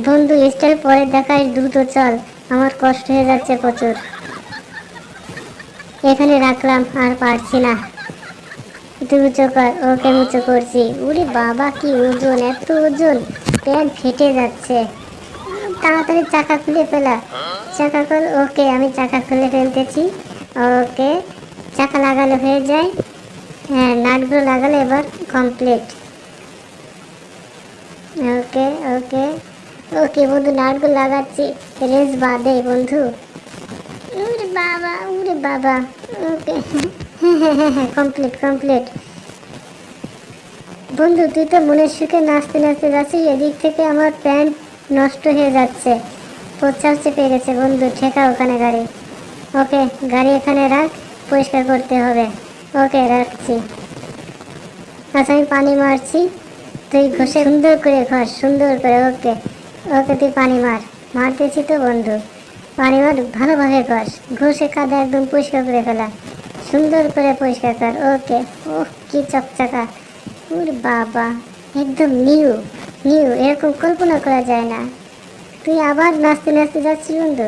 বন্ধু স্টাইল পরে দেখাই, দ্রুত চল, আমার কষ্ট হয়ে যাচ্ছে প্রচুর। এখানে রাখলাম, আর পারছি না। তুই উঁচু কর। ওকে, উঁচু করছি। উরে বাবা, কি ওজন, এত ওজন, প্যান্ট ফেটে যাচ্ছে। তাড়াতাড়ি চাকা খুলে ফেলা। চাকা খোল। ওকে, আমি চাকা খুলে ফেলতেছি। ওকে, চাকা লাগালে হয়ে যায়। হ্যাঁ, নাটগুলো লাগালে এবার কমপ্লিট। ওকে ওকে ওকে বন্ধু, নাটগুলো লাগাচ্ছি। রেস বাদে বন্ধু। উরে বাবা, উরে বাবা। ওকে, হ্যাঁ হ্যাঁ হ্যাঁ হ্যাঁ, কমপ্লিট কমপ্লিট। বন্ধু, তুই তো মনের সুখে নাচতে নাচতে যাচ্ছিস, এদিক থেকে আমার প্যান্ট নষ্ট হয়ে যাচ্ছে। প্রচার চেপে গেছে বন্ধু, ঠেকা ওখানে গাড়ি। ওকে, গাড়ি এখানে রাখ, পরিষ্কার করতে হবে। ওকে, রাখছি। আচ্ছা, আমি পানি মারছি, তুই ঘষে সুন্দর করে ঘষ, সুন্দর করে। ওকে ওকে, তুই পানি মার। মারতেছি তো বন্ধু, পানি মার, ভালোভাবে ঘষ। ঘষে কাদা একদম পরিষ্কার করে ফেলা, সুন্দর করে পরিষ্কার কর। ওকে। ওহ, কি চকচকা। ওরে বাবা, একদম নিউ নিউ, এরকম কল্পনা করা যায় না। তুই আবার নাচতে নাচতে যাচ্ছিস বন্ধু।